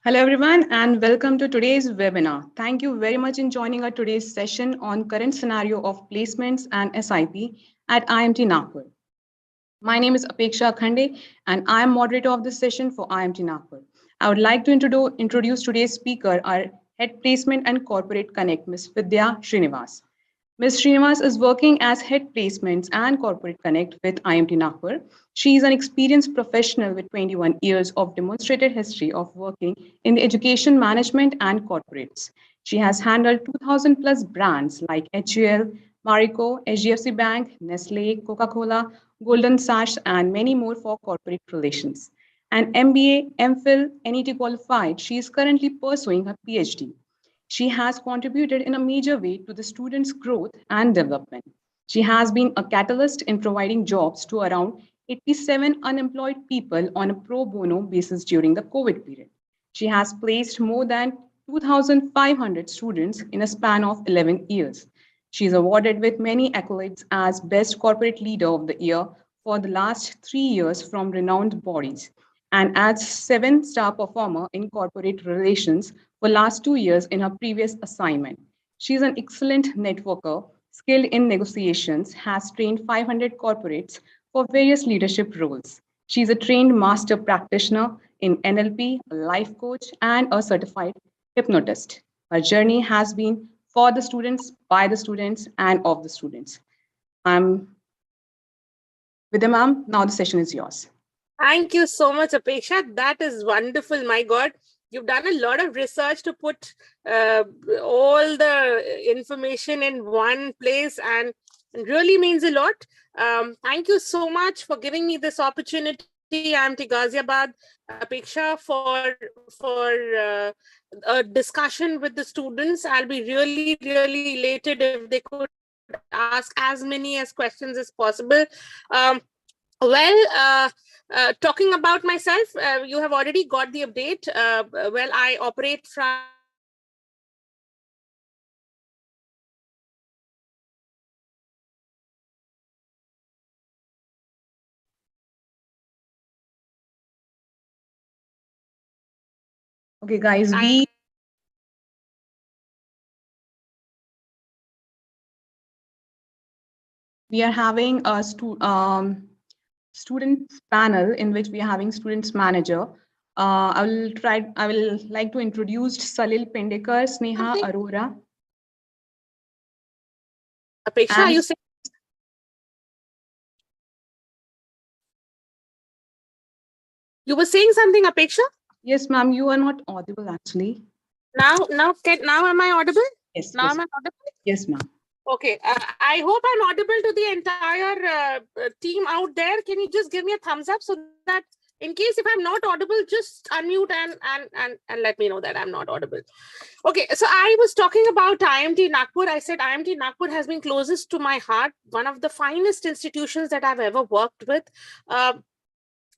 Hello everyone and welcome to today's webinar. Thank you very much in joining our today's session on current scenario of placements and SIP at IMT Nagpur. My name is Apeksha Khande and I am moderator of this session for IMT Nagpur. I would like to introduce today's speaker, our Head Placement and Corporate Connect, Ms. Vidya Srinivas. Ms. Srinivas is working as Head Placements and Corporate Connect with IMT Nagpur. She is an experienced professional with 21 years of demonstrated history of working in the education management and corporates. She has handled 2,000 plus brands like HUL, Marico, HDFC Bank, Nestle, Coca-Cola, Golden Sash, and many more for corporate relations. An MBA, MPhil, NET qualified, she is currently pursuing her PhD. She has contributed in a major way to the students' growth and development. She has been a catalyst in providing jobs to around 87 unemployed people on a pro bono basis during the COVID period. She has placed more than 2,500 students in a span of 11 years. She is awarded with many accolades as Best Corporate Leader of the Year for the last 3 years from renowned bodies and as seven-star performer in corporate relations for last 2 years in her previous assignment. She is an excellent networker, skilled in negotiations, has trained 500 corporates for various leadership roles. She is a trained master practitioner in NLP, a life coach, and a certified hypnotist. Her journey has been for the students, by the students, and of the students. I'm with the ma'am. Now the session is yours. Thank you so much, Apeksha. That is wonderful. My God, you've done a lot of research to put all the information in one place, and it really means a lot. Thank you so much for giving me this opportunity. I'm Ghaziabad, Apeksha, for a discussion with the students. I'll be really elated if they could ask as many as questions as possible. Um, Talking about myself, you have already got the update. I operate from Okay, guys, we are having a students panel in which we are having students manager. I will like to introduce Salil Pendekar, Sneha Arora, Apeksha. and You were saying something, Apeksha? yes, ma'am, you are not audible actually. Now am I audible? Yes, Now yes, am I audible? yes, ma'am. Okay. I hope I'm audible to the entire team out there. Can you just give me a thumbs up so that in case if I'm not audible, just unmute and let me know that I'm not audible. Okay, so I was talking about IMT Nagpur. I said IMT Nagpur has been closest to my heart, one of the finest institutions that I've ever worked with. Uh,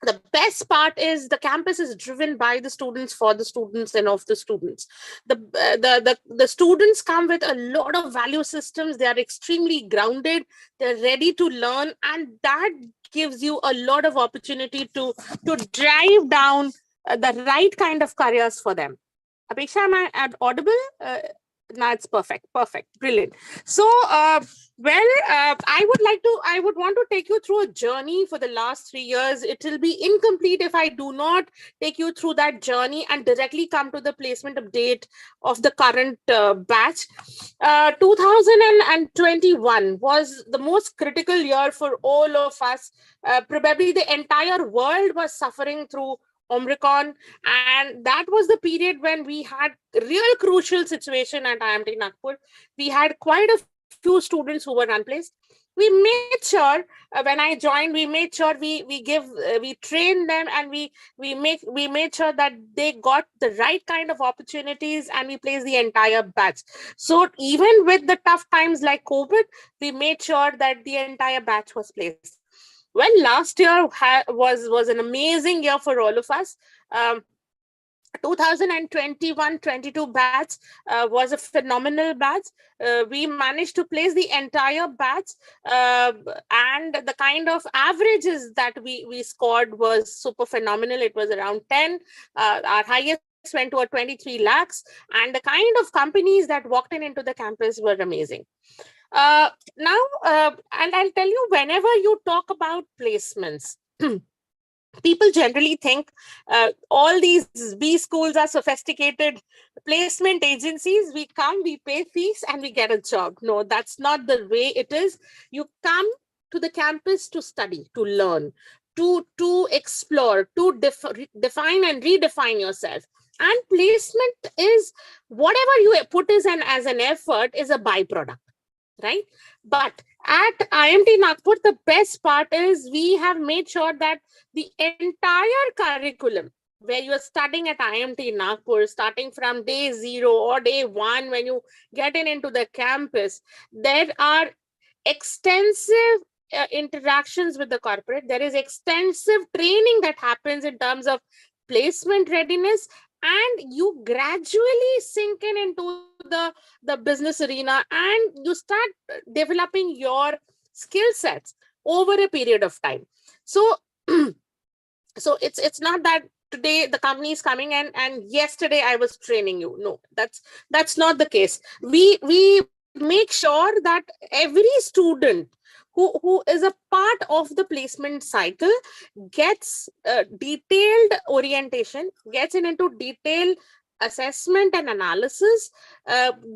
the best part is the campus is driven by the students, for the students, and of the students. The students come with a lot of value systems. They are extremely grounded, they're ready to learn, and that gives you a lot of opportunity to drive down the right kind of careers for them. Apeksha, am I audible? No, it's perfect, brilliant. So, I would want to take you through a journey for the last 3 years. It will be incomplete if I do not take you through that journey and directly come to the placement update of the current batch. 2021 was the most critical year for all of us. Probably the entire world was suffering through Omicron, and that was the period when we had real crucial situation at IMT Nagpur. We had quite a few students who were unplaced. We made sure when I joined, we made sure we trained them, and we made sure that they got the right kind of opportunities, and we placed the entire batch. So even with the tough times like COVID, we made sure that the entire batch was placed. Well, last year was an amazing year for all of us. 2021-22 batch was a phenomenal batch. We managed to place the entire batch, and the kind of averages that we scored was super phenomenal. It was around 10. Our highest went to a 23 lakhs, and the kind of companies that walked into the campus were amazing. And I'll tell you, whenever you talk about placements, people generally think all these B schools are sophisticated placement agencies. We come, we pay fees, and we get a job. No, that's not the way it is. You come to the campus to study, to learn, to explore, to define and redefine yourself. And placement is whatever you put as an effort is a byproduct, right? But at IMT Nagpur, the best part is we have made sure that the entire curriculum where you are studying at IMT Nagpur, starting from day 0 or day 1, when you get into the campus, there are extensive interactions with the corporate. There is extensive training that happens in terms of placement readiness, and you gradually sink into the business arena, and you start developing your skill sets over a period of time. So so it's not that today the company is coming and yesterday I was training you. No, that's not the case. We make sure that every student who is a part of the placement cycle gets detailed orientation, gets into detailed assessment and analysis,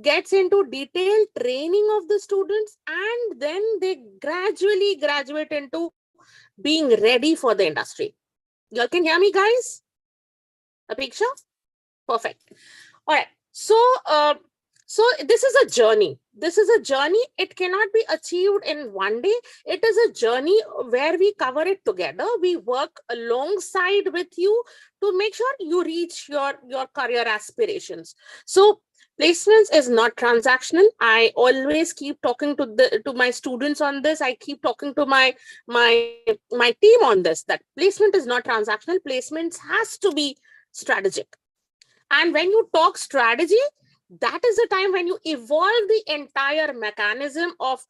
gets into detailed training of the students, and then they gradually graduate into being ready for the industry. You all can hear me, guys? Apeksha? Perfect. All right. So this is a journey. This is a journey. It cannot be achieved in one day. It is a journey where we cover it together. We work alongside with you to make sure you reach your career aspirations. So placements is not transactional. I always keep talking to my students on this. I keep talking to my team on this, that placement is not transactional. Placements has to be strategic. And when you talk strategy, that is the time when you evolve the entire mechanism of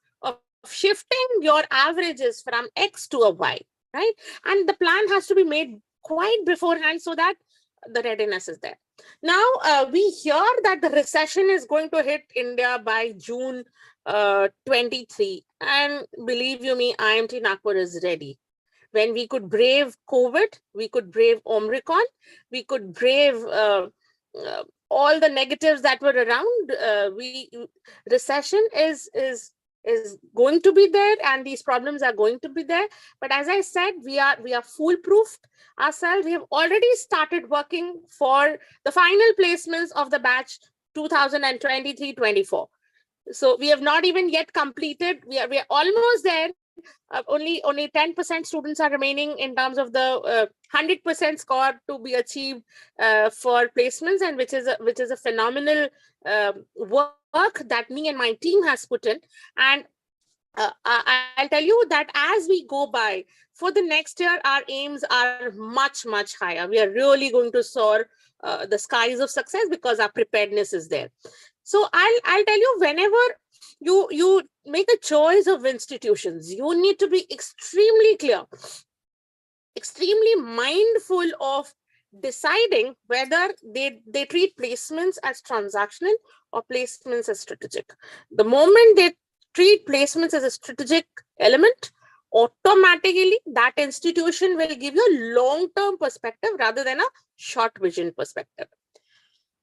shifting your averages from X to a Y, right? And the plan has to be made quite beforehand so that the readiness is there. Now, we hear that the recession is going to hit India by June 23. And believe you me, IMT Nagpur is ready. When we could brave COVID, we could brave Omicron, we could brave all the negatives that were around. Recession is going to be there, and these problems are going to be there. But as I said, we are foolproofed ourselves. We have already started working for the final placements of the batch 2023-24. So we have not even yet completed. We are almost there. Only 10% students are remaining in terms of the 100% score to be achieved for placements, and which is a phenomenal work that me and my team has put in. And I'll tell you that as we go by for the next year, our aims are much higher. We are really going to soar the skies of success because our preparedness is there. So I'll tell you, whenever you make a choice of institutions, you need to be extremely clear, extremely mindful of deciding whether they treat placements as transactional or placements as strategic. The moment they treat placements as a strategic element, automatically that institution will give you a long-term perspective rather than a short vision perspective.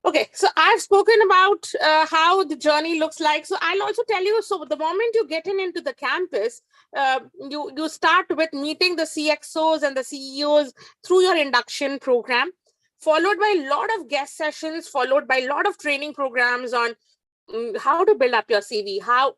Okay, so I've spoken about how the journey looks like. So I'll also tell you, so the moment you get into the campus, you start with meeting the CXOs and the CEOs through your induction program, followed by a lot of guest sessions, followed by a lot of training programs on how to build up your CV, how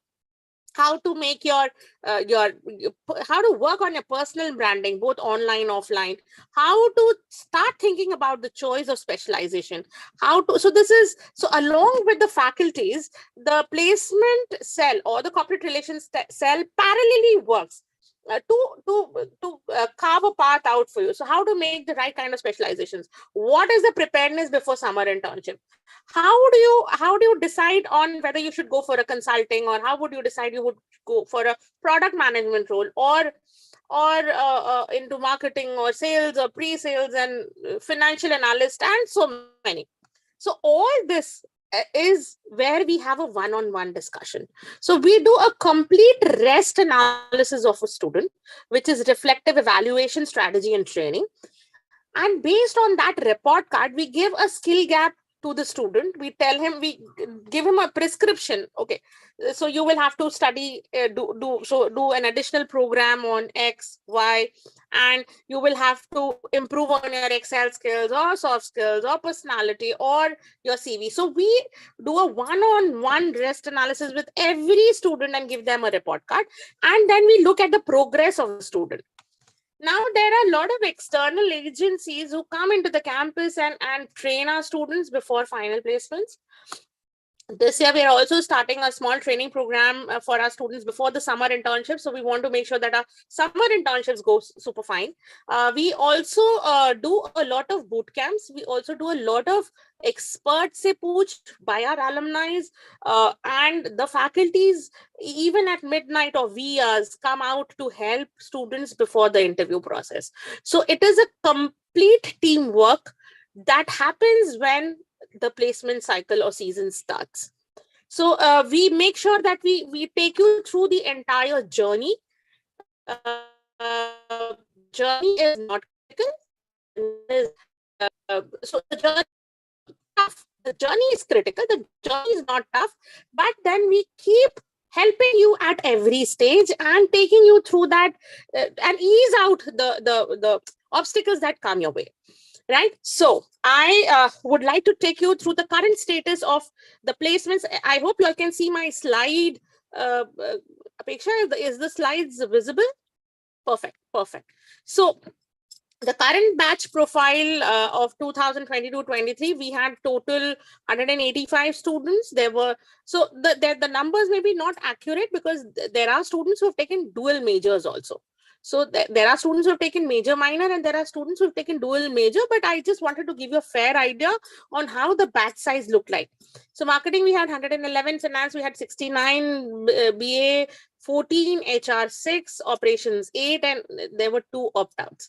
to make your how to work on your personal branding, both online, offline, how to start thinking about the choice of specialization, so along with the faculties, the placement cell or the corporate relations cell parallelly works to carve a path out for you. So how to make the right kind of specializations? What is the preparedness before summer internship? How do you decide on whether you should go for a consulting, or how would you decide you would go for a product management role, or or into marketing or sales or pre-sales and financial analyst and so many. So all this is where we have a one-on-one discussion. So we do a complete rest analysis of a student, which is reflective evaluation, strategy, and training. And based on that report card, we give a skill gap to the student. We tell him, we give him a prescription. Okay, so you will have to study, do an additional program on X, Y, and you will have to improve on your Excel skills or soft skills or personality or your CV. So we do a one-on-one rest analysis with every student and give them a report card. And then we look at the progress of the student. Now, there are a lot of external agencies who come into the campus and train our students before final placements. This year, we are also starting a small training program for our students before the summer internship. So we want to make sure that our summer internships go super fine. We also do a lot of boot camps. We also do a lot of expert se pooch by our alumni, and the faculties, even at midnight or VRs, come out to help students before the interview process. So it is a complete teamwork that happens when the placement cycle or season starts. So we make sure that we take you through the entire journey. The journey is not critical. So the journey is tough. The journey is critical. The journey is not tough. But then we keep helping you at every stage and taking you through that and ease out the obstacles that come your way. Right. So I would like to take you through the current status of the placements. I hope you all can see my slide. Apeksha, is the slides visible? Perfect. Perfect. So the current batch profile of 2022-23, we had total 185 students. There were, so the numbers may be not accurate because there are students who have taken dual majors also. So there are students who have taken major minor and there are students who have taken dual major, but I just wanted to give you a fair idea on how the batch size looked like. So marketing, we had 111, finance, we had 69, BA 14, HR 6, operations 8, and there were 2 opt-outs.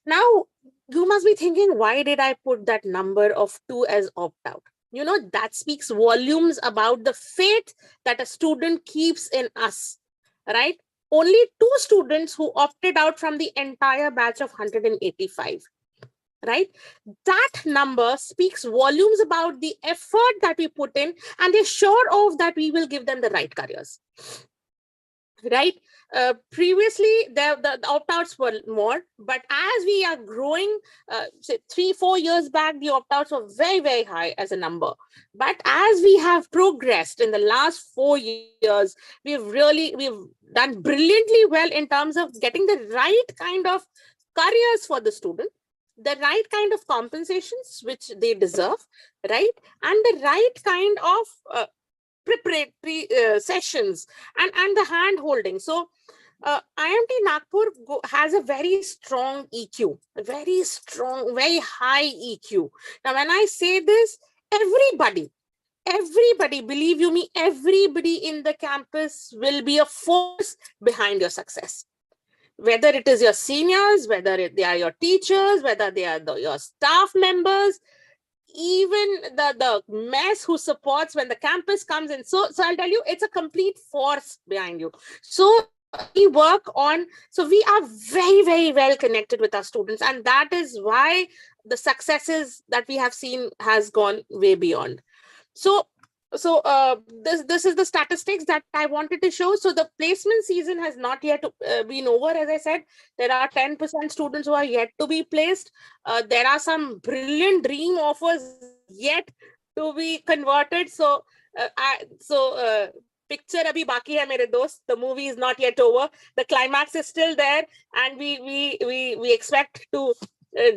Now, you must be thinking, why did I put that number of 2 as opt-out? You know, that speaks volumes about the faith that a student keeps in us, right? Only 2 students who opted out from the entire batch of 185, right? That number speaks volumes about the effort that we put in, and they're sure of that we will give them the right careers. Right? Previously, the opt-outs were more, but as we are growing, say 3-4 years back, the opt-outs were very, very high as a number. But as we have progressed in the last 4 years, we've done brilliantly well in terms of getting the right kind of careers for the student, the right kind of compensations which they deserve, right? And the right kind of preparatory sessions and the hand holding. So IMT Nagpur has a very strong EQ, a very strong, very high EQ. Now, when I say this, everybody, believe you me, everybody in the campus will be a force behind your success. Whether it is your seniors, whether they are your teachers, whether they are your staff members, even the mess who supports when the campus comes in. So I'll tell you, it's a complete force behind you. So we work on, so we are very, very well connected with our students. And that is why the successes that we have seen has gone way beyond. So this is the statistics that I wanted to show. So the placement season has not yet been over. As I said, there are 10% students who are yet to be placed. There are some brilliant dream offers yet to be converted. So picture abhi baki hai mere dost. The movie is not yet over. The climax is still there, and we expect to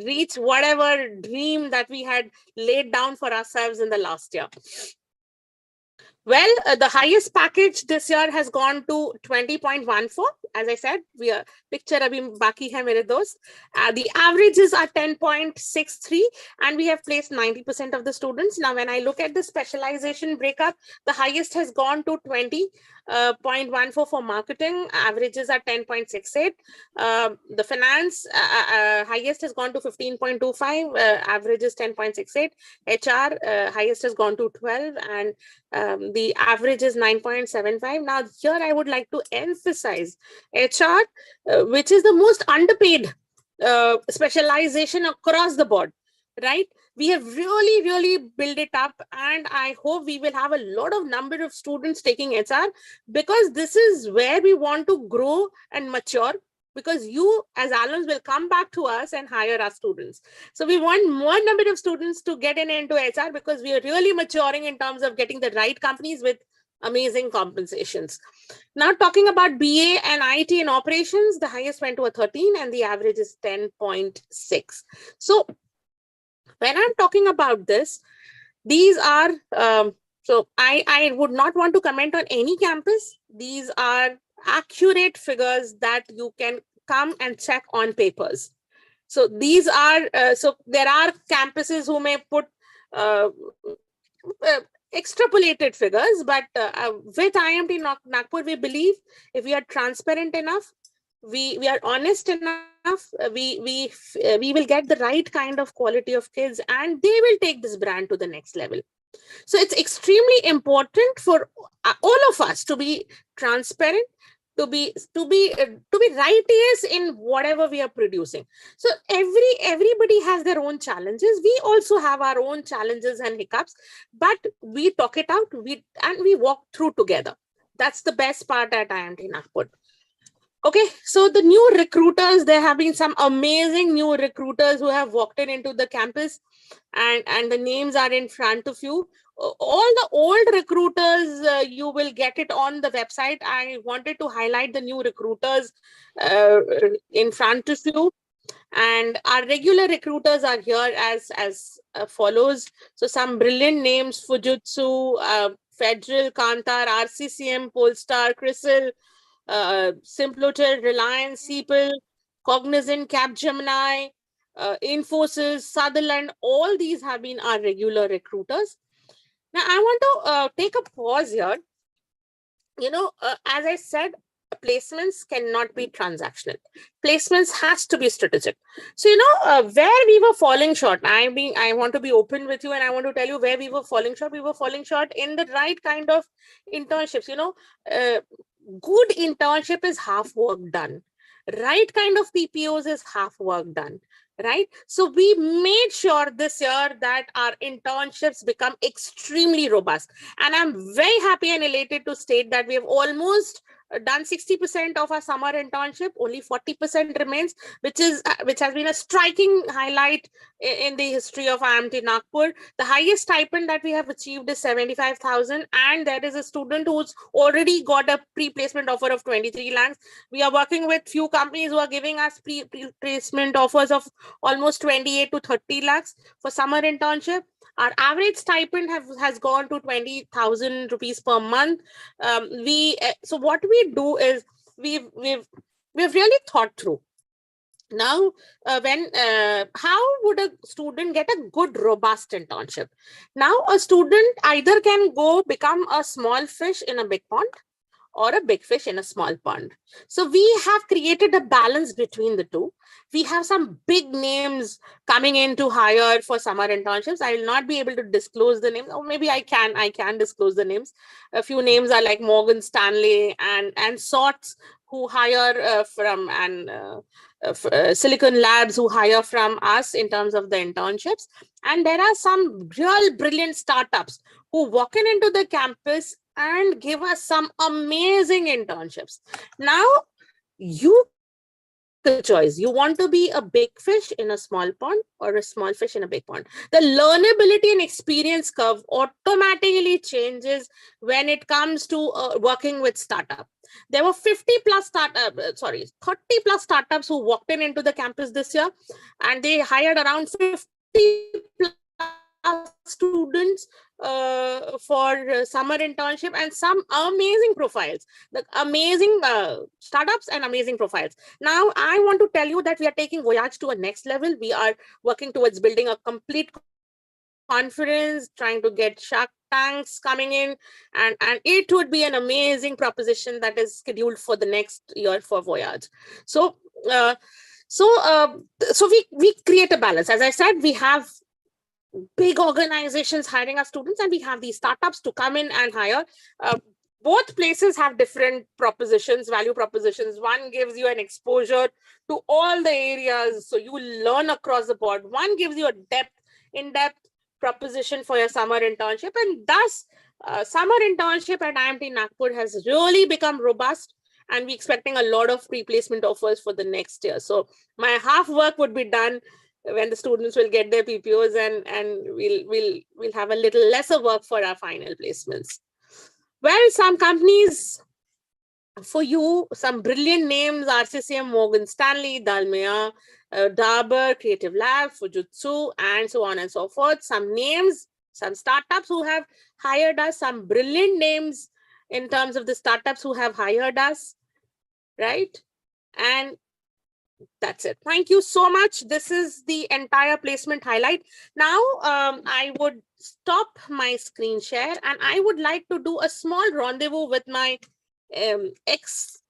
reach whatever dream that we had laid down for ourselves in the last year. Well, the highest package this year has gone to 20.14. As I said, we are picture abhi baki hai mere dost. The averages are 10.63, and we have placed 90% of the students. Now, when I look at the specialization breakup, the highest has gone to 20.14 for marketing. Averages are 10.68. The finance highest has gone to 15.25. Average is 10.68. HR highest has gone to 12, and the average is 9.75. Now, here I would like to emphasize HR, which is the most underpaid specialization across the board, right? We have really built it up, and I hope we will have a lot of number of students taking HR, because this is where we want to grow and mature, because you as alums will come back to us and hire our students. So we want more number of students to get into HR, because we are really maturing in terms of getting the right companies with amazing compensations. Now, talking about BA and IT in operations, the highest went to a 13 and the average is 10.6. So when I'm talking about this, these are, so I would not want to comment on any campus. These are accurate figures that you can come and check on papers. So these are, so there are campuses who may put extrapolated figures, but with IMT Nagpur, we believe if we are transparent enough, we are honest enough, we will get the right kind of quality of kids, and they will take this brand to the next level. So it's extremely important for all of us to be transparent, to be righteous in whatever we are producing. So everybody has their own challenges. We also have our own challenges and hiccups, but we talk it out, and we walk through together. That's the best part at IMT Nagpur. Okay, so the new recruiters, there have been some amazing new recruiters who have walked into the campus, and the names are in front of you. All the old recruiters, you will get it on the website. I wanted to highlight the new recruiters in front of you. And our regular recruiters are here as follows. So some brilliant names: Fujitsu, Federal, Kantar, RCCM, Polestar, Crisil, Simplotel, Reliance, Siepel, Cognizant, Capgemini, Infosys, Sutherland. All these have been our regular recruiters. Now, I want to take a pause here. As I said, placements cannot be transactional. Placements has to be strategic. So, where we were falling short, I want to be open with you, and I want to tell you where we were falling short. We were falling short in the right kind of internships. Good internship is half work done. Right kind of PPOs is half work done. Right. So we made sure this year that our internships become extremely robust. And I'm very happy and elated to state that we have almost done 60% of our summer internship. Only 40% remains, which has been a striking highlight in the history of IMT Nagpur. The highest stipend that we have achieved is 75,000, and there is a student who's already got a pre-placement offer of 23 lakhs. We are working with few companies who are giving us pre-placement offers of almost 28 to 30 lakhs for summer internship. Our average stipend has gone to 20,000 rupees per month. So what we do is we've really thought through. Now, how would a student get a good, robust internship? Now, a student either can go become a small fish in a big pond, or a big fish in a small pond. So we have created a balance between the two. We have some big names coming in to hire for summer internships. I will not be able to disclose the names, or maybe I can disclose the names. A few names are like Morgan Stanley and sorts, who hire from, and Silicon Labs, who hire from us in terms of the internships. And there are some real brilliant startups who walk into the campus and give us some amazing internships. Now, you make a choice. You want to be a big fish in a small pond, or a small fish in a big pond. The learnability and experience curve automatically changes when it comes to working with startup. There were 30 plus startups who walked into the campus this year, and they hired around 50 plus students for summer internship, and some amazing profiles, the amazing startups and amazing profiles. Now, I want to tell you that we are taking Voyage to a next level. We are working towards building a complete conference, trying to get Shark Tanks coming in, and it would be an amazing proposition that is scheduled for the next year for Voyage. So we create a balance. As I said, we have big organizations hiring our students, and we have these startups to come in and hire. Both places have different propositions, value propositions. One gives you an exposure to all the areas, so you will learn across the board. One gives you a in-depth proposition for your summer internship, and thus summer internship at IMT Nagpur has really become robust, and we're expecting a lot of pre-placement offers for the next year. So my half work would be done when the students will get their PPOs, and we'll have a little lesser work for our final placements. Well, some companies for you, some brilliant names: RCCM, Morgan Stanley, Dalmia, Dabur, Creative Lab, Fujitsu, and so on and so forth. Some names, some startups who have hired us, some brilliant names in terms of the startups who have hired us, right? And that's it. Thank you so much. This is the entire placement highlight. Now, I would stop my screen share, and I would like to do a small rendezvous with my excellent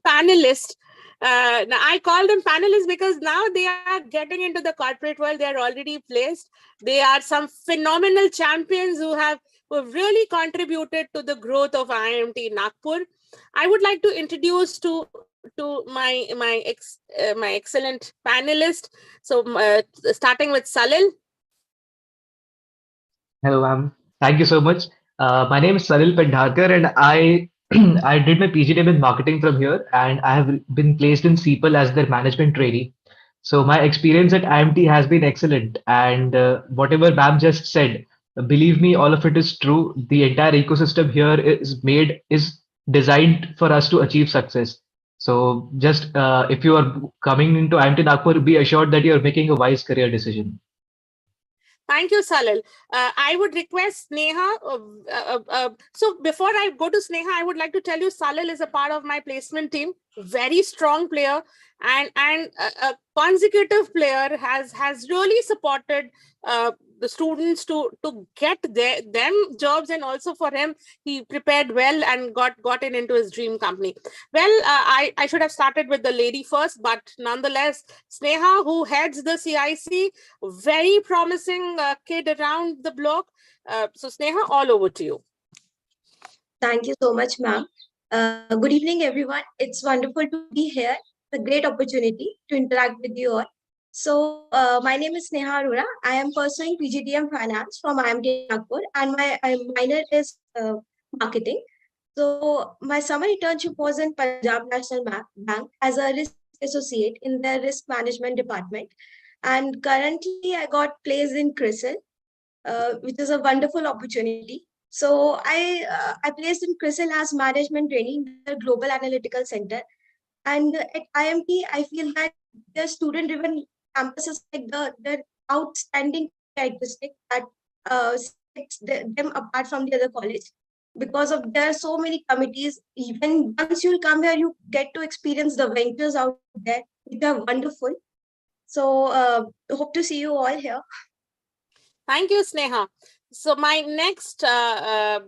panelist. Now I call them panelists because now they are getting into the corporate world. They are already placed. They are some phenomenal champions who have really contributed to the growth of IMT Nagpur. I would like to introduce to my excellent panelist. So starting with Salil. Hello, ma'am. Thank you so much. My name is Salil Pendharkar, and I I did my PGDM in marketing from here, and I have been placed in CPL as their management trainee. So my experience at IMT has been excellent, and whatever ma'am just said, believe me, all of it is true. The entire ecosystem here is designed for us to achieve success. So just if you are coming into IMT Nagpur, be assured that you are making a wise career decision. Thank you, Salil. I would request Sneha. So before I go to Sneha, I would like to tell you Salil is a part of my placement team. Very strong player, and a consecutive player has really supported the students to get them jobs, and also for him, he prepared well and got into his dream company. Well, I should have started with the lady first, but nonetheless, Sneha, who heads the CIC, very promising kid around the block. So Sneha, all over to you. Thank you so much, ma'am. Good evening, everyone. It's wonderful to be here. It's a great opportunity to interact with you all. So, my name is Sneha Arora. I am pursuing PGDM Finance from IMT Nagpur, and my minor is marketing. So, my summer internship was in Punjab National Bank as a risk associate in their risk management department. And currently, I got placed in CRISIL, which is a wonderful opportunity. So I placed in CRISIL as management training in the Global Analytical Center. And at IMT, I feel that the student-driven campus is like the outstanding characteristic that sets them apart from the other college. Because of there are so many committees, even once you'll come here, you get to experience the ventures out there, which are wonderful. So hope to see you all here. Thank you, Sneha. So my next panel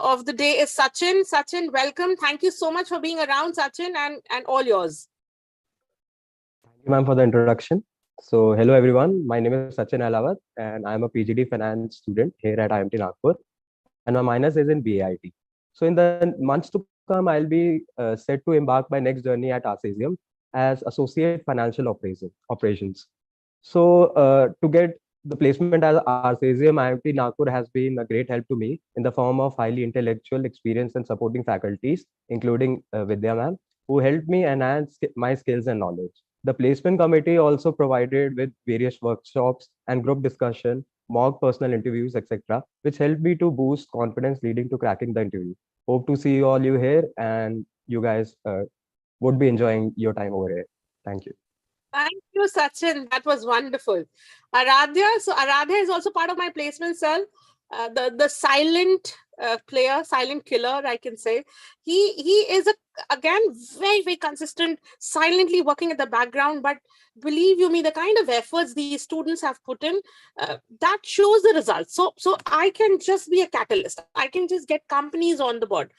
of the day is Sachin. Sachin, welcome. Thank you so much for being around, Sachin, and all yours. Thank you, ma'am, for the introduction. So, hello, everyone. My name is Sachin Alawat, and I'm a PGD finance student here at IMT Nagpur, and my minors is in BIT. So, in the months to come, I'll be set to embark my next journey at Arcesium as Associate Financial Operations. So, to get the placement as Arcesium, IMT Nagpur has been a great help to me in the form of highly intellectual experience and supporting faculties, including Vidya ma'am, who helped me enhance my skills and knowledge. The placement committee also provided with various workshops and group discussion, mock personal interviews, etc., which helped me to boost confidence leading to cracking the interview. Hope to see all you here, and you guys would be enjoying your time over here. Thank you. Thank you, Sachin. That was wonderful. Aradhya. So Aradhya is also part of my placement cell. The silent player, silent killer, I can say. He is again very consistent, silently working at the background. But believe you me, the kind of efforts these students have put in, that shows the results. So I can just be a catalyst. I can just get companies on the board,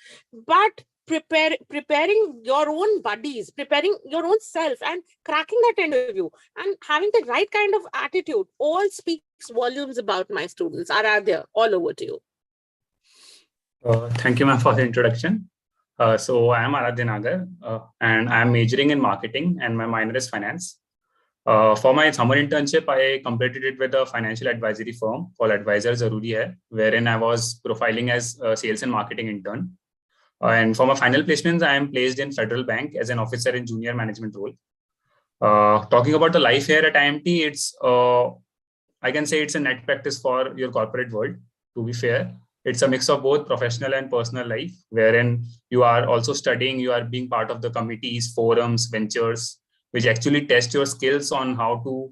but preparing your own buddies, preparing your own self, and cracking that interview, and having the right kind of attitude, all speaks volumes about my students. Aradhya, all over to you. Thank you, ma'am, for the introduction. So I am Aradhya Nagar, and I am majoring in marketing, and my minor is finance. For my summer internship, I completed it with a financial advisory firm called Advisor Zaruri Hai, wherein I was profiling as a sales and marketing intern. And for my final placements, I am placed in Federal Bank as an officer in junior management role. Talking about the life here at IMT, I can say it's a net practice for your corporate world. To be fair, it's a mix of both professional and personal life, wherein you are also studying, you are being part of the committees, forums, ventures, which actually test your skills on how to,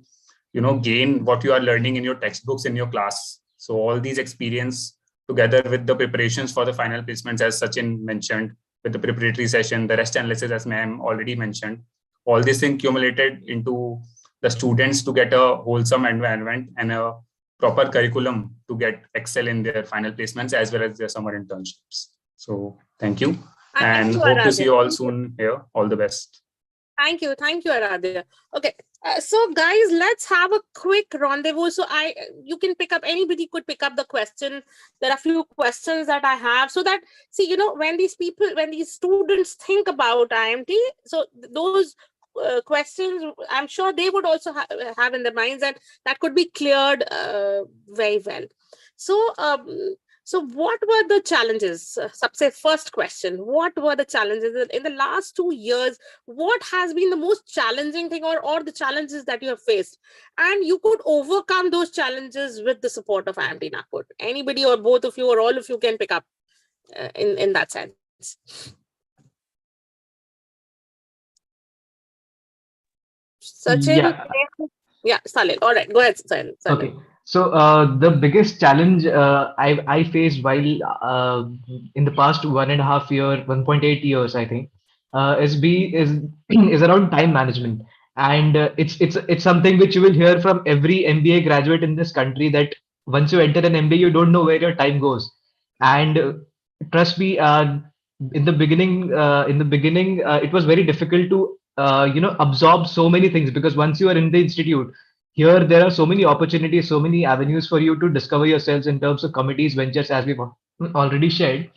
gain what you are learning in your textbooks in your class. So all these experience together with the preparations for the final placements, as Sachin mentioned, with the preparatory session, the rest analysis, as ma'am already mentioned, all these things accumulated into the students to get a wholesome environment and a proper curriculum to get excel in their final placements as well as their summer internships. So thank you, and hope to see you all soon here. All the best. Thank you, Aradhya. Okay, so guys, let's have a quick rendezvous. So you can pick up, anybody could pick up the question. There are a few questions that I have, so that, see, when these students think about IMT, so those questions, I'm sure they would also have in their minds, and that could be cleared very well. So what were the challenges? First question, what were the challenges in the last 2 years? What has been the most challenging thing, or the challenges that you have faced? And you could overcome those challenges with the support of IMT Nagpur. Anybody, or both of you, or all of you, can pick up in that sense. Sachin? Yeah, Salil. All right, go ahead, Salil. Okay. So the biggest challenge I faced while in the past 1.5 years, 1.8 years, I think, is is around time management, and it's something which you will hear from every MBA graduate in this country, that once you enter an MBA, you don't know where your time goes, and trust me, in the beginning, it was very difficult to absorb so many things, because once you are in the institute, here there are so many opportunities, so many avenues for you to discover yourselves in terms of committees, ventures, as we've already shared.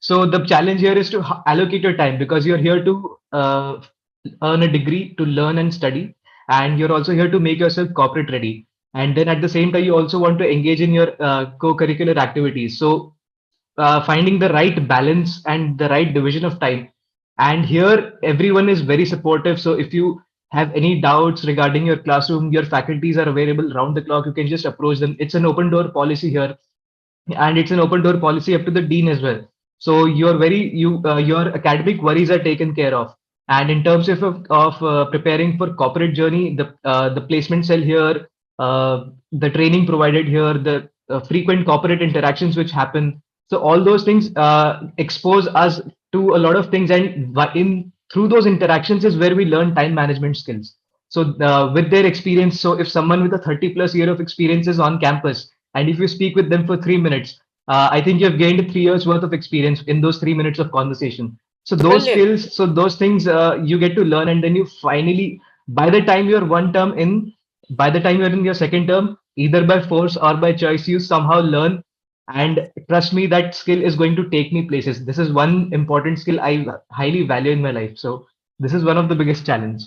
So the challenge here is to allocate your time, because you're here to earn a degree, to learn and study, and you're also here to make yourself corporate ready. And then at the same time, you also want to engage in your co-curricular activities. So finding the right balance and the right division of time. And here, everyone is very supportive. So if you have any doubts regarding your classroom, your faculties are available round the clock. You can just approach them. It's an open door policy here, and it's an open door policy up to the dean as well. So your academic worries are taken care of. And in terms of preparing for corporate journey, the placement cell here, the training provided here, the frequent corporate interactions which happen, so all those things expose us to a lot of things, and in through those interactions is where we learn time management skills. So with their experience, so if someone with a 30+ year of experience is on campus, and if you speak with them for 3 minutes, I think you've gained 3 years worth of experience in those 3 minutes of conversation. So those Brilliant. skills, so those things you get to learn, and then you finally, by the time you're one term in, by the time you're in your second term, either by force or by choice, you somehow learn. And trust me, that skill is going to take me places. This is one important skill I highly value in my life. So this is one of the biggest challenge.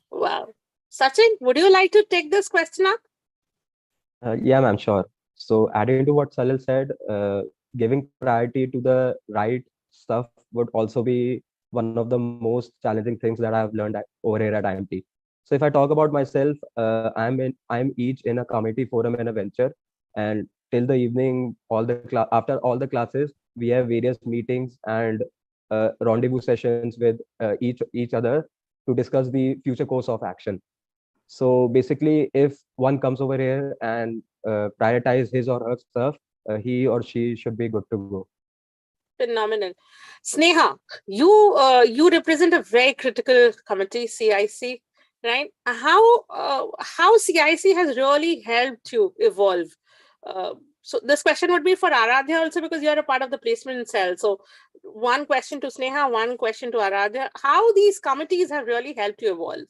Wow. Sachin, would you like to take this question up? Yeah, ma'am, sure. So adding to what Salil said, giving priority to the right stuff would also be one of the most challenging things that I've learned over here at IMT. So if I talk about myself, I'm each in a committee, forum, and a venture, and till the evening, after all the classes, we have various meetings and rendezvous sessions with each other to discuss the future course of action. So basically, if one comes over here and prioritize his or her stuff, he or she should be good to go. Phenomenal. Sneha, you represent a very critical committee, CIC, right? How CIC has really helped you evolve? So this question would be for Aradhya also, because you're a part of the placement cell. So one question to Sneha, one question to Aradhya. How these committees have really helped you evolve?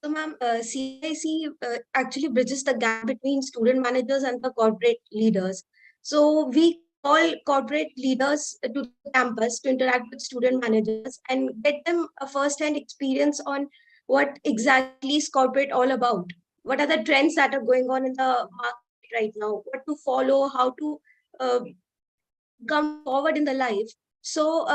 So, ma'am, CIC actually bridges the gap between student managers and the corporate leaders. So, we call corporate leaders to the campus to interact with student managers and get them a first-hand experience on what exactly is corporate all about. What are the trends that are going on in the market right now? What to follow? How to uh, come forward in the life. So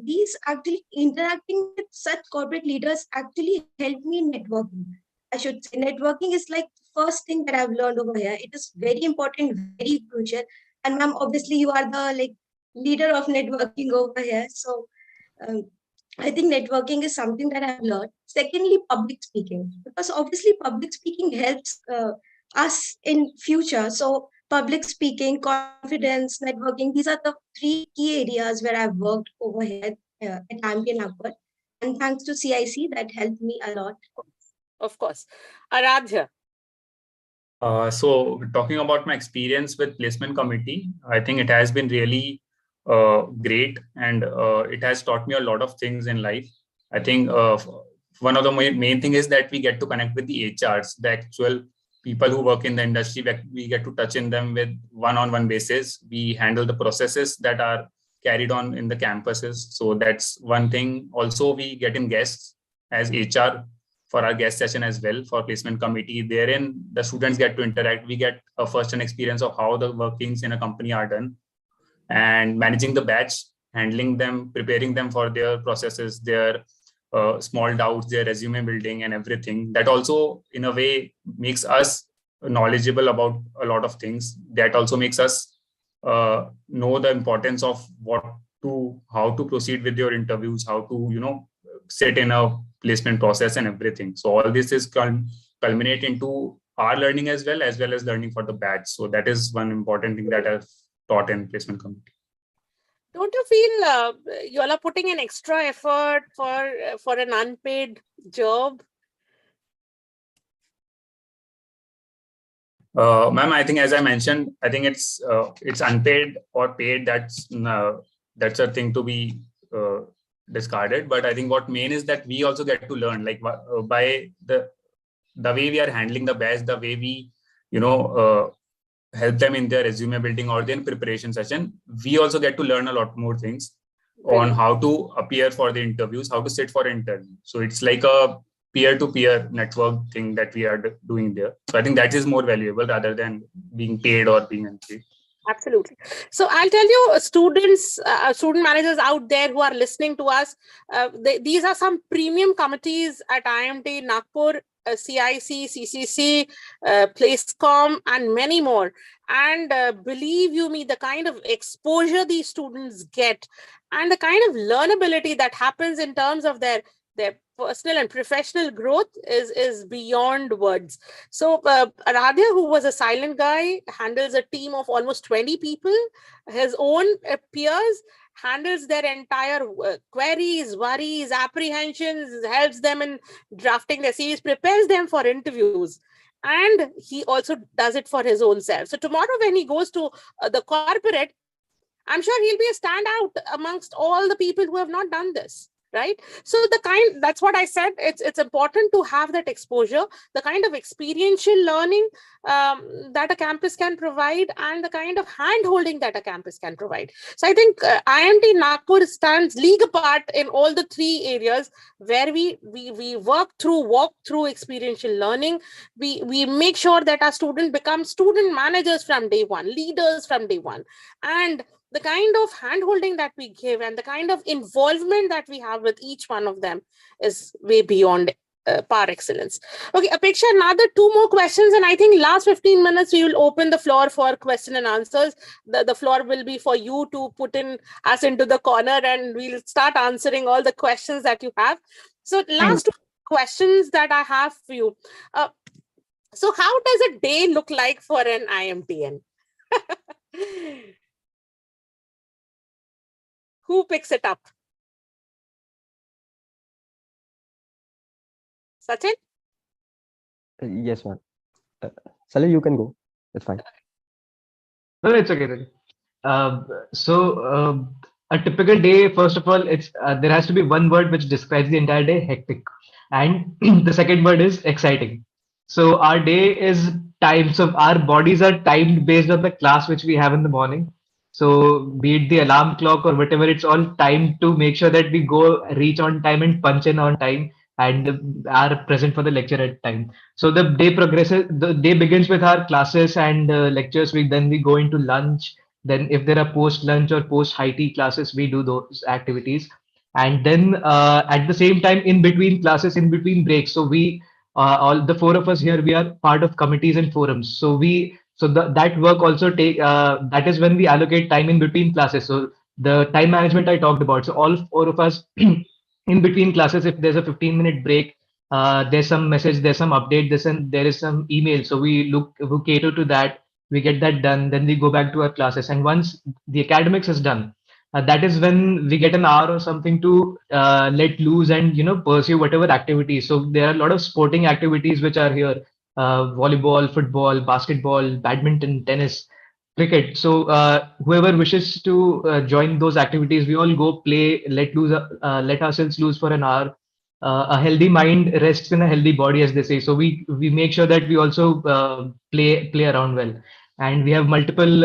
these actually interacting with such corporate leaders actually help me in networking. I should say networking is like first thing that I've learned over here. It is very important, very crucial. And ma'am, obviously you are the like leader of networking over here. So um, I think networking is something that I've learned. Secondly, public speaking, because obviously public speaking helps us in future. So public speaking, confidence, networking, these are the three key areas where I've worked over here at IMT Nagpur. And thanks to CIC, that helped me a lot. Of course. Aradhya. So talking about my experience with placement committee, I think it has been really great, and it has taught me a lot of things in life. I think one of the main thing is that we get to connect with the HRs, the actual people who work in the industry. We get to touch in them with one-on-one basis. We handle the processes that are carried on in the campuses. So that's one thing. Also, we get in guests as HR for our guest session as well for placement committee. Therein, the students get to interact. We get a first-hand experience of how the workings in a company are done, and managing the batch, handling them, preparing them for their processes, their small doubts, their resume building and everything. That also, in a way, makes us knowledgeable about a lot of things. That also makes us know the importance of how to proceed with your interviews, how to, sit in a placement process and everything. So all this is culminate into our learning as well as learning for the batch. So that is one important thing that I've taught in placement committee. Don't you feel you all are putting in extra effort for an unpaid job? Ma'am, I think as I mentioned, I think it's unpaid or paid. That's a thing to be discarded. But I think what main is that we also get to learn, like by the way we are handling the batch, the way we help them in their resume building or their preparation session. We also get to learn a lot more things on how to appear for the interviews, how to sit for interview. So it's like a peer-to-peer network thing that we are doing there. So I think that is more valuable rather than being paid or being unpaid. Absolutely. So I'll tell you, students, student managers out there who are listening to us, these are some premium committees at IMT Nagpur, CIC, CCC, Placecom, and many more. And believe you me, the kind of exposure these students get and the kind of learnability that happens in terms of their personal and professional growth is beyond words. So Aradhya, who was a silent guy, handles a team of almost 20 people, his own peers, handles their entire queries, worries, apprehensions, helps them in drafting their CVs, prepares them for interviews. And he also does it for his own self. So tomorrow when he goes to the corporate, I'm sure he'll be a standout amongst all the people who have not done this. Right. So that's what I said. It's important to have that exposure, the kind of experiential learning that a campus can provide, and the kind of hand-holding that a campus can provide. So I think IMT Nagpur stands league apart in all the three areas where we walk through experiential learning. We make sure that our students become student managers from day one, leaders from day one, and the kind of hand-holding that we give and the kind of involvement that we have with each one of them is way beyond par excellence. Okay, Apeksha, another two more questions, and I think last 15 minutes we will open the floor for question and answers. The floor will be for you to put us into the corner, and we'll start answering all the questions that you have. So last two questions that I have for you. So how does a day look like for an IMTN? Who picks it up? Sachin? Yes, ma'am. Salil, you can go. It's fine. No, it's okay. Then. So a typical day, first of all, it's there has to be one word which describes the entire day: hectic, and the second word is exciting. So our day is timed. So our bodies are timed based on the class which we have in the morning. So be it the alarm clock or whatever, it's all timed to make sure that we go reach on time and punch in on time and are present for the lecture at time. So the day progresses. The day begins with our classes and lectures. We go into lunch. Then if there are post lunch or post high tea classes, we do those activities. And then at the same time, in between classes, in between breaks, so we all the four of us here, we are part of committees and forums. So that work also that is when we allocate time in between classes. So the time management I talked about. So all four of us in between classes, if there's a 15-minute break, there's some message, there's some update, there is some email. So we cater to that. We get that done. Then we go back to our classes. And once the academics is done, that is when we get an hour or something to let loose and pursue whatever activities. So there are a lot of sporting activities which are here: volleyball, football, basketball, badminton, tennis, cricket. So whoever wishes to join those activities, we all go play, let ourselves loose for an hour. A healthy mind rests in a healthy body, as they say. So we make sure that we also play around well. And we have multiple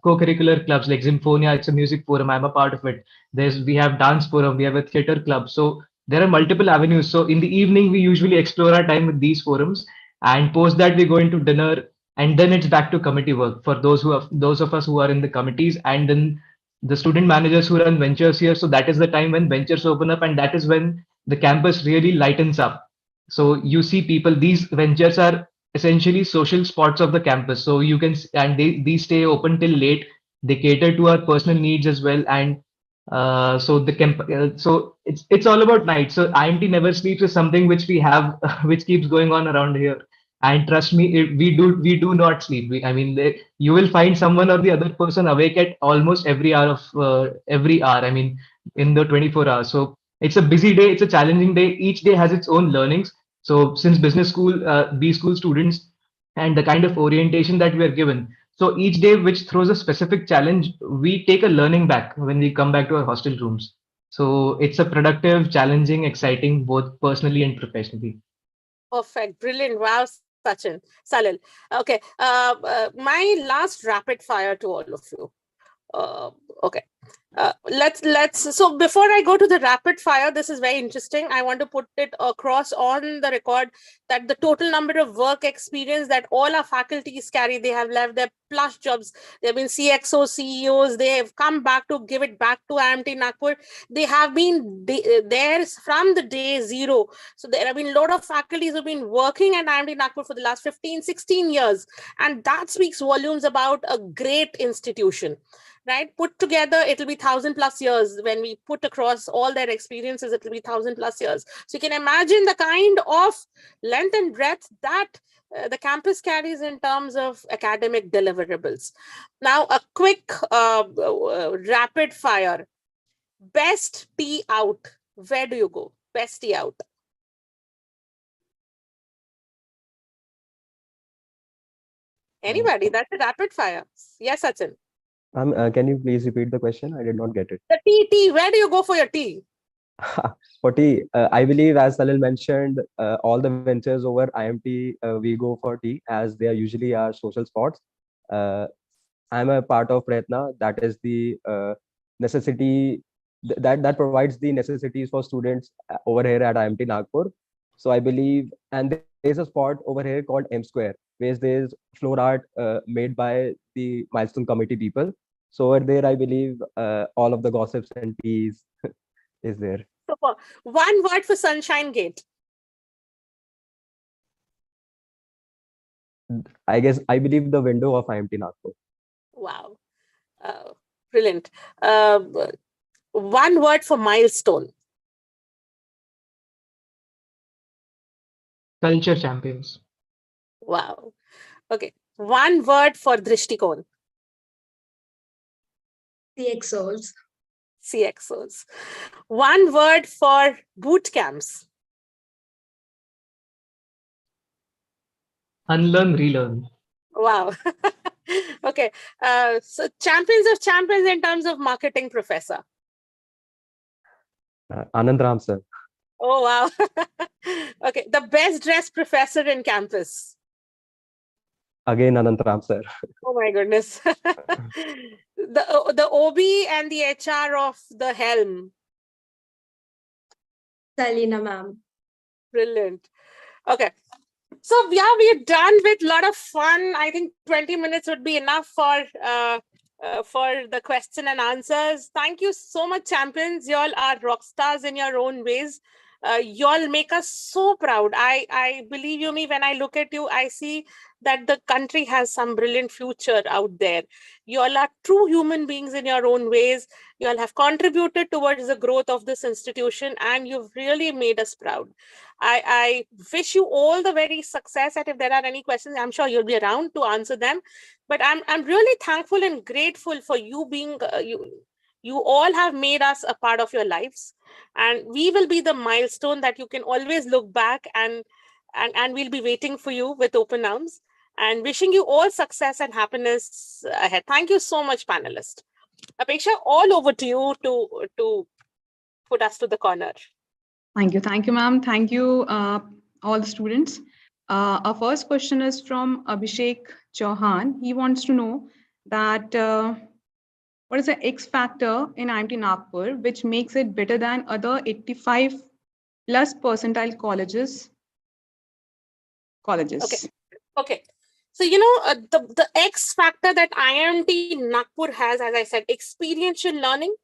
co-curricular clubs like Symphonia. It's a music forum. I'm a part of it. We have dance forum. We have a theater club. So there are multiple avenues. So in the evening, we usually explore our time with these forums, and post that we go into dinner, and then it's back to committee work for those of us who are in the committees, and then the student managers who run ventures here. So that is the time when ventures open up, and that is when the campus really lightens up. So you see people, these ventures are essentially social spots of the campus. So you can, and these stay open till late. They cater to our personal needs as well. And so it's all about night. So IMT never sleeps is something which we have, which keeps going on around here. And trust me, we do not sleep. I mean, you will find someone or the other person awake at almost every hour. I mean, in the 24 hours. So it's a busy day. It's a challenging day. Each day has its own learnings. So since business school, B school students, and the kind of orientation that we are given. So each day which throws a specific challenge, we take a learning back when we come back to our hostel rooms. So it's a productive, challenging, exciting, both personally and professionally. Perfect. Brilliant. Wow, Sachin. Salil. Okay. My last rapid fire to all of you. Okay. So before I go to the rapid fire, this is very interesting. I want to put it across on the record that the total number of work experience that all our faculties carry, they have left their plush jobs. They've been CXO, CEOs. They have come back to give it back to IMT Nagpur. They have been there from the day zero. So there have been a lot of faculties who have been working at IMT Nagpur for the last 15, 16 years. And that speaks volumes about a great institution. Right, put together, it'll be 1,000+ years. When we put across all their experiences, it'll be 1,000+ years. So you can imagine the kind of length and breadth that the campus carries in terms of academic deliverables. Now, a quick rapid fire. Best tea out. Where do you go? Best tea out. Anybody? That's a rapid fire. Yes, Sachin. Can you please repeat the question? I did not get it. The tea. Where do you go for your tea? For tea, I believe, as Salil mentioned, all the ventures over IMT, we go for tea, as they are usually our social spots. I'm a part of Pretna. That is the necessity that provides the necessities for students over here at IMT Nagpur. So I believe, and there's a spot over here called M Square, where there's floor art made by the milestone committee people. So over there, I believe all of the gossips and teas is there. Super. One word for Sunshine Gate. I believe the window of IMT Nagpur. Wow. Brilliant. One word for milestone. Culture champions. Wow. Okay. One word for Drishtikon. CXOs. CXOs. One word for boot camps. Unlearn, relearn. Wow. Okay. So champions of champions in terms of marketing, professor. Anand Ram, sir. Oh, wow. Okay. The best dressed professor in campus. Again, Anand Ram, sir. Oh my goodness. The OB and the HR of the helm. Salina ma'am. Brilliant. Okay. So yeah, we're done with a lot of fun. I think 20 minutes would be enough for the question and answers. Thank you so much, champions. Y'all are rock stars in your own ways. Y'all make us so proud. I believe you me, when I look at you, I see that the country has some brilliant future out there. Y'all are true human beings in your own ways. Y'all have contributed towards the growth of this institution, and you've really made us proud. I wish you all the very success. And if there are any questions, I'm sure you'll be around to answer them. But I'm really thankful and grateful for you being you all have made us a part of your lives, and we will be the milestone that you can always look back and we'll be waiting for you with open arms and wishing you all success and happiness ahead. Thank you so much, panelists. Apeksha, all over to you to put us to the corner. Thank you, ma'am. Thank you, all the students. Our first question is from Abhishek Chauhan. He wants to know that what is the X factor in IMT Nagpur which makes it better than other 85 plus percentile colleges? Okay. So, the X factor that IMT Nagpur has, as I said, experiential learning,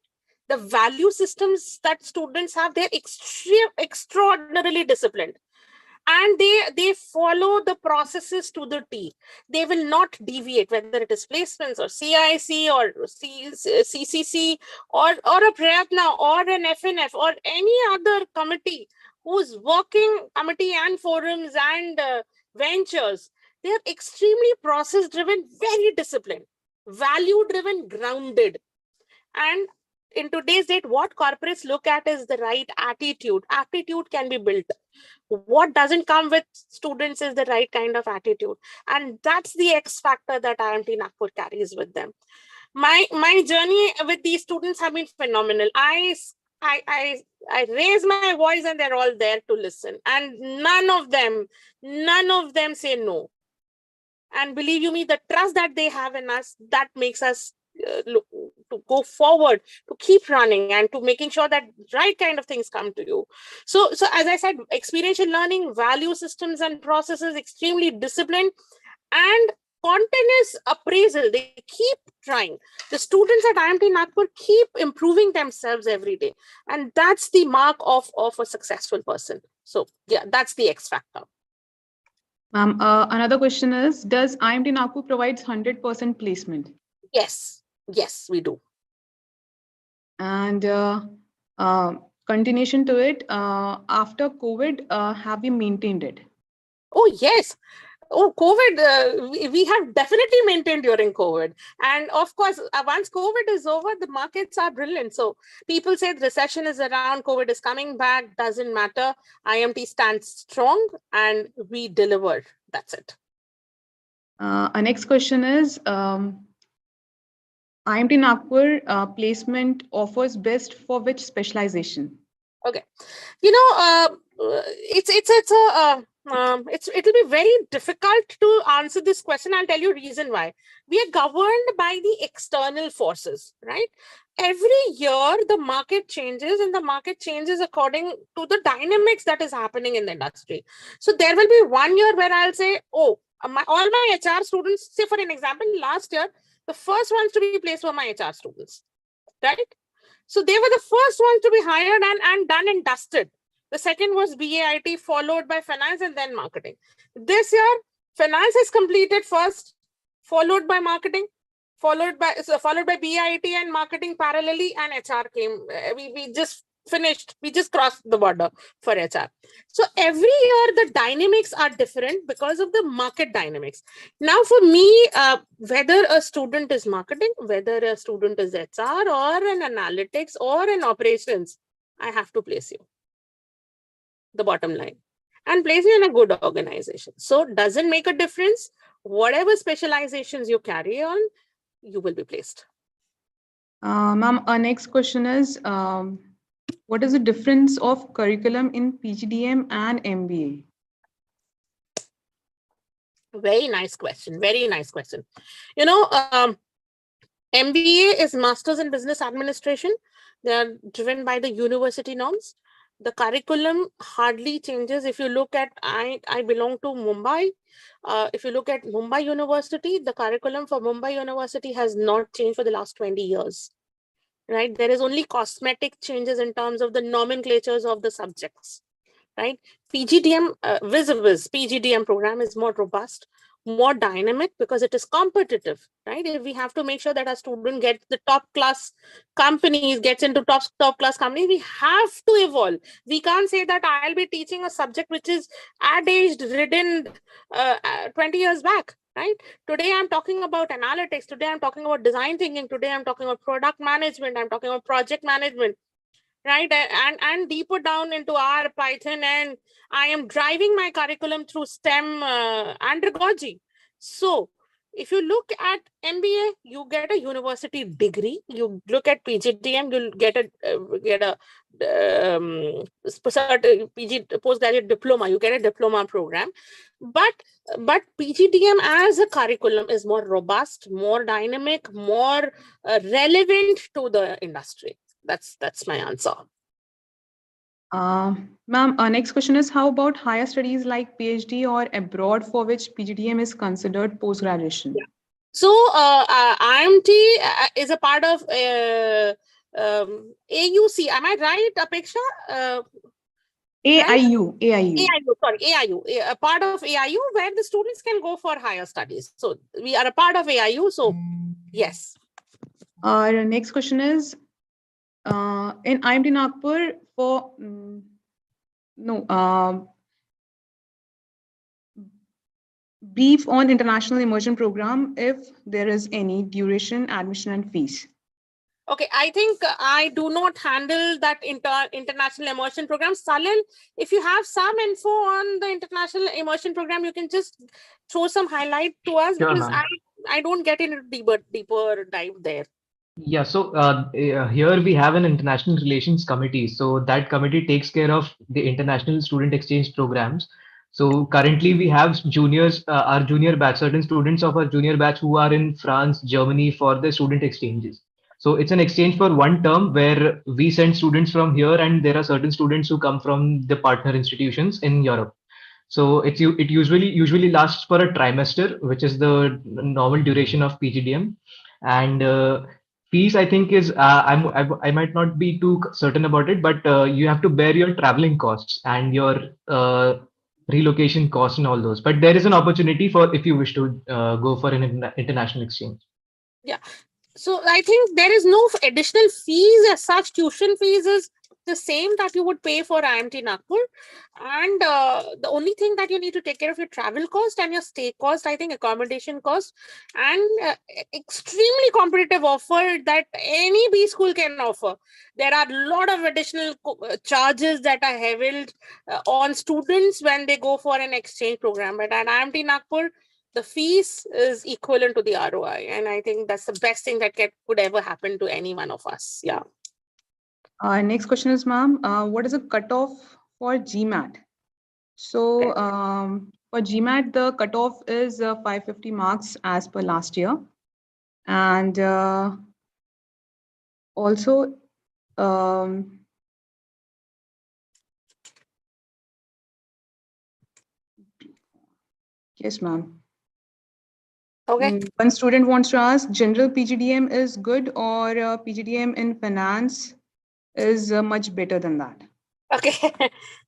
the value systems that students have, they're extraordinarily disciplined. And they follow the processes to the T. They will not deviate, whether it is placements or CIC or CCC or a Prayatna or an FNF or any other committee who's working, committee and forums and ventures. They are extremely process driven, very disciplined, value driven, grounded. And in today's date, what corporates look at is the right attitude. Attitude can be built. What doesn't come with students is the right kind of attitude. And that's the X factor that IMT Nagpur carries with them. My journey with these students have been phenomenal. I raise my voice and they're all there to listen. And none of them say no. And believe you me, the trust that they have in us, that makes us to go forward, to keep running and to making sure that right kind of things come to you. So as I said, experiential learning, value systems and processes, extremely disciplined, and continuous appraisal. They keep trying. The students at IMT Nagpur keep improving themselves every day. And that's the mark of a successful person. So yeah, that's the X factor. Ma'am, another question is, does IMT Nagpur provides 100% placement? Yes, we do. And continuation to it, after COVID, have we maintained it? Oh, yes. Oh, COVID, we have definitely maintained during COVID. And of course, once COVID is over, the markets are brilliant. So people say the recession is around, COVID is coming back, doesn't matter. IMT stands strong and we deliver. That's it. Our next question is, IMT Nagpur placement offers best for which specialization? Okay. It'll be very difficult to answer this question. I'll tell you reason why. We are governed by the external forces, right? Every year the market changes, and the market changes according to the dynamics that is happening in the industry. So there will be 1 year where I'll say, all my HR students, say for an example, last year, the first ones to be placed were my HR students, right? So they were the first ones to be hired and done and dusted. The second was BAIT, followed by finance and then marketing. This year, finance is completed first, followed by marketing, followed by BAIT and marketing parallelly, and HR came. We just finished. We just crossed the border for HR. So every year the dynamics are different because of the market dynamics. Now for me, whether a student is marketing, whether a student is HR or an analytics or an operations, I have to place you, the bottom line, and place you in a good organization. So doesn't make a difference. Whatever specializations you carry on, you will be placed. Ma'am, our next question is, what is the difference of curriculum in PGDM and MBA? Very nice question. Very nice question. You know, MBA is Masters in Business Administration. They are driven by the university norms. The curriculum hardly changes. If you look at, I belong to Mumbai. If you look at Mumbai University, the curriculum for Mumbai University has not changed for the last 20 years. Right? There is only cosmetic changes in terms of the nomenclatures of the subjects. Right? PGDM, Visibus PGDM program is more robust, more dynamic because it is competitive, right? If we have to make sure that our student gets the top class companies, gets into top class companies, we have to evolve. We can't say that I'll be teaching a subject which is ad-aged, ridden 20 years back, right? Today I'm talking about analytics. Today I'm talking about design thinking. Today I'm talking about product management. I'm talking about project management. Right, and deeper down into R, Python, and I am driving my curriculum through STEM andragogy. So if you look at MBA, you get a university degree. You look at PGDM, you'll get a PG postgraduate diploma. You get a diploma program, but PGDM as a curriculum is more robust, more dynamic, more relevant to the industry. That's my answer. Ma'am, our next question is, how about higher studies like PhD or abroad for which PGDM is considered post-graduation? Yeah. So IMT is a part of AUC. Am I right, Apeksha? AIU. AIU, a part of AIU where the students can go for higher studies. So we are a part of AIU. So yes. Our next question is, in IMT Nagpur for brief on international immersion program, if there is any duration, admission and fees. Okay, I think I do not handle that international immersion program. Salil, if you have some info on the international immersion program, you can just throw some highlight to us, Sure, because ma'am. I don't get into deeper dive there. Yeah, so here we have an international relations committee. So that committee takes care of the international student exchange programs. So currently we have juniors, our junior batch, certain students of our junior batch who are in France, Germany for the student exchanges. So it's an exchange for one term where we send students from here, and there are certain students who come from the partner institutions in Europe. So it usually lasts for a trimester, which is the normal duration of PGDM. And fees, I think, is I might not be too certain about it, but you have to bear your traveling costs and your relocation costs and all those. But there is an opportunity for if you wish to go for an international exchange. Yeah. So I think there is no additional fees as such. Tuition fees is the same that you would pay for IMT Nagpur. And the only thing that you need to take care of your travel cost and your stay cost, I think accommodation cost, and extremely competitive offer that any B school can offer. There are a lot of additional charges that are levied on students when they go for an exchange program. But at IMT Nagpur, the fees is equivalent to the ROI. And I think that's the best thing that could ever happen to any one of us. Yeah. Next question is, ma'am, what is a cutoff for GMAT? So for GMAT, the cutoff is 550 marks as per last year. And also, yes, ma'am. Okay. One student wants to ask, general PGDM is good or PGDM in finance is much better than that? Okay.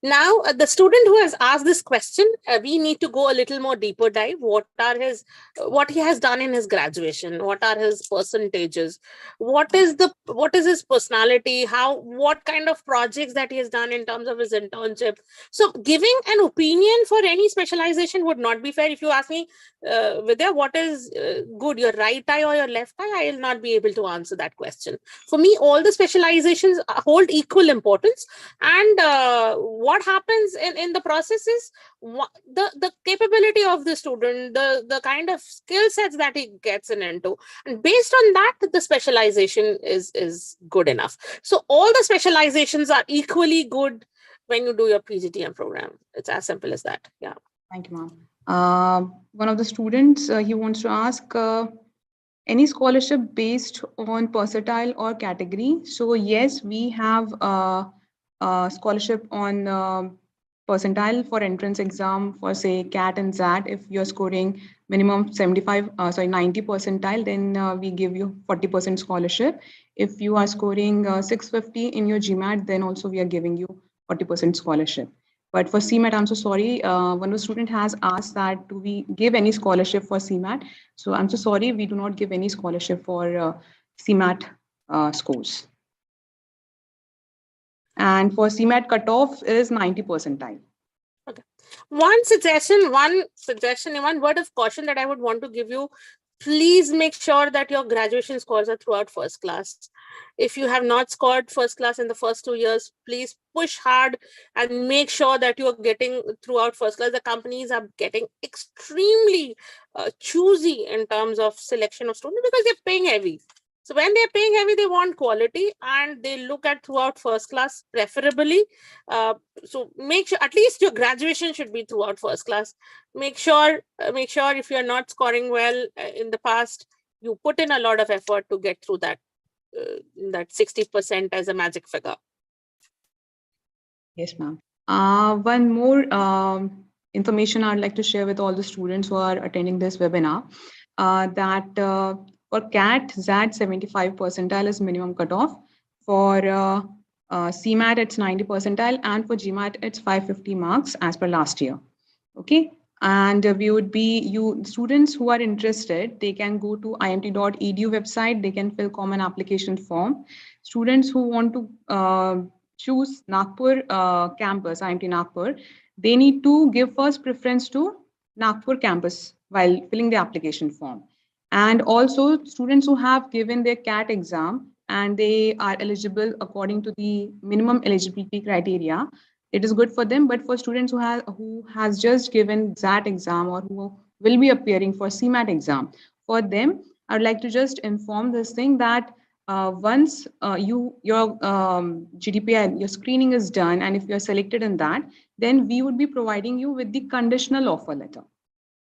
Now, the student who has asked this question, we need to go a little more deeper dive. What he has done in his graduation? What are his percentages? What is his personality? What kind of projects that he has done in terms of his internship? So, giving an opinion for any specialization would not be fair. If you ask me, Vidya, what is good, your right eye or your left eye? I will not be able to answer that question. For me, all the specializations hold equal importance. And what happens in the process is the capability of the student, the kind of skill sets that he gets into, and based on that the specialization is good enough. So all the specializations are equally good when you do your PGTM program. It's as simple as that. Yeah. Thank you, ma'am. One of the students, he wants to ask, any scholarship based on percentile or category? So yes, we have scholarship on percentile for entrance exam for say CAT and ZAT. If you're scoring minimum 90 percentile, then we give you 40% scholarship. If you are scoring 650 in your GMAT, then also we are giving you 40% scholarship. But for CMAT, I'm so sorry. One of the student has asked that do we give any scholarship for CMAT? So I'm so sorry, we do not give any scholarship for CMAT scores. And for CMAT cutoff is 90 percentile. Okay. One suggestion, one word of caution that I would want to give you. Please make sure that your graduation scores are throughout first class. If you have not scored first class in the first 2 years, please push hard and make sure that you are getting throughout first class. The companies are getting extremely choosy in terms of selection of students because they're paying heavy. So when they're paying heavy, they want quality and they look at throughout first class preferably. So make sure at least your graduation should be throughout first class. Make sure if you're not scoring well in the past, you put in a lot of effort to get through that 60% as a magic figure. Yes, ma'am. One more information I'd like to share with all the students who are attending this webinar, that for CAT, ZAT 75 percentile is minimum cutoff. For CMAT, it's 90 percentile, and for GMAT, it's 550 marks as per last year. Okay. And we would be, students who are interested, they can go to imt.edu website, they can fill common application form. Students who want to choose Nagpur campus, IMT Nagpur, they need to give first preference to Nagpur campus while filling the application form. And also students who have given their CAT exam and they are eligible according to the minimum eligibility criteria, it is good for them. But for students who has just given ZAT exam or who will be appearing for CMAT exam, for them, I would like to just inform this thing that once your GDPI, your screening is done, and if you're selected in that, then we would be providing you with the conditional offer letter.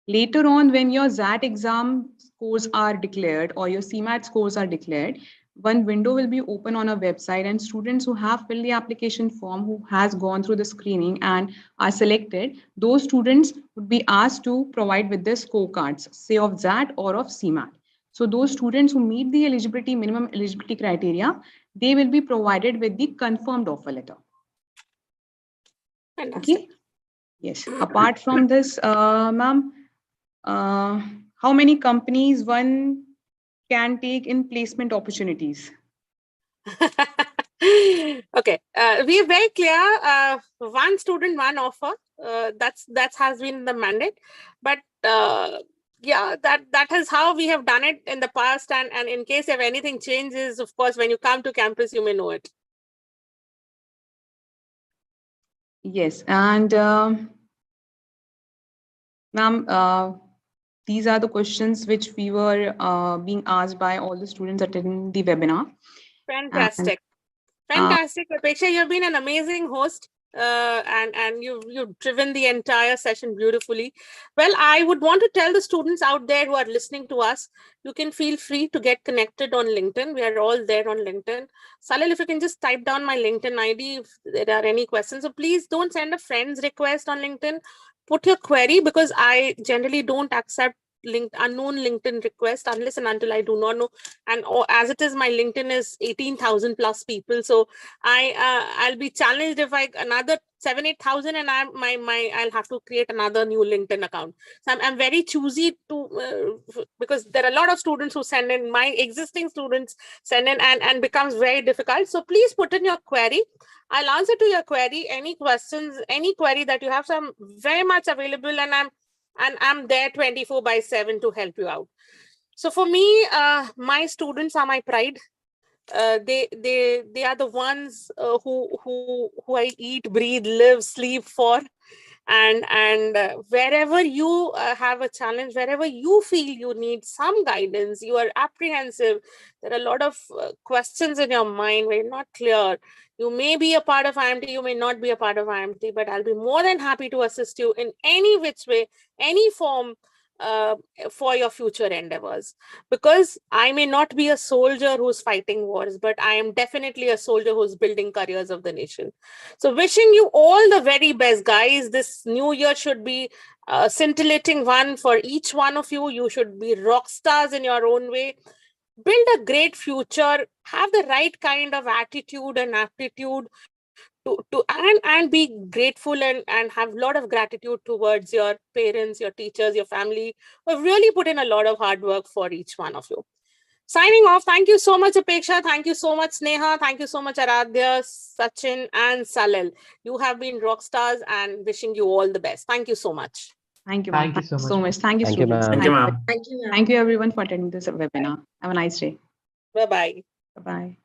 Later on, when your ZAT exam scores are declared or your CMAT scores are declared, one window will be open on our website, and students who have filled the application form, who has gone through the screening and are selected, those students would be asked to provide with their scorecards, say of ZAT or of CMAT. So those students who meet the minimum eligibility criteria, they will be provided with the confirmed offer letter. Fantastic. Okay. Yes. Apart from this, ma'am, how many companies one can take in placement opportunities? Okay, we are very clear. One student, one offer. That has been the mandate. But yeah, that is how we have done it in the past. And in case if anything changes, of course, when you come to campus, you may know it. Yes, and ma'am, these are the questions which we were being asked by all the students attending the webinar. Fantastic. Fantastic, Apeksha. You've been an amazing host. And you've driven the entire session beautifully. Well, I would want to tell the students out there who are listening to us, you can feel free to get connected on LinkedIn. We are all there on LinkedIn. Salil, if you can just type down my LinkedIn ID if there are any questions. So please don't send a friend's request on LinkedIn. Put your query, because I generally don't accept unknown LinkedIn request unless and until I do not know. And as it is, my LinkedIn is 18,000 plus people. So I'll be challenged if another 7,000-8,000 and I'll have to create another new LinkedIn account. So I'm very choosy because there are a lot of students who send in, my existing students send in, and becomes very difficult. So please put in your query. I'll answer to your query, any questions, any query that you have. So I'm very much available, and I'm there 24/7 to help you out. So for me, my students are my pride. They are the ones who I eat, breathe, live, sleep for. And wherever you have a challenge, wherever you feel you need some guidance, you are apprehensive, there are a lot of questions in your mind where you're not clear. You may be a part of IMT, you may not be a part of IMT, but I'll be more than happy to assist you in any which way, any form, for your future endeavors. Because I may not be a soldier who's fighting wars, but I am definitely a soldier who's building careers of the nation. So wishing you all the very best, guys. This new year should be a scintillating one for each one of you. You should be rock stars in your own way. Build a great future, have the right kind of attitude and aptitude and be grateful and have a lot of gratitude towards your parents, your teachers, your family, who have really put in a lot of hard work for each one of you. Signing off. Thank you so much, Apeksha. Thank you so much, Sneha. Thank you so much, Aradhya, Sachin, and Salil. You have been rock stars, and wishing you all the best. Thank you so much. Thank you, Thank ma'am. you so Thank you much. so much. Thank you, Thank you, students. ma'am. Thank you, ma'am. Thank you, ma'am. Thank you, everyone, for attending this webinar. Have a nice day. Bye-bye. Bye-bye.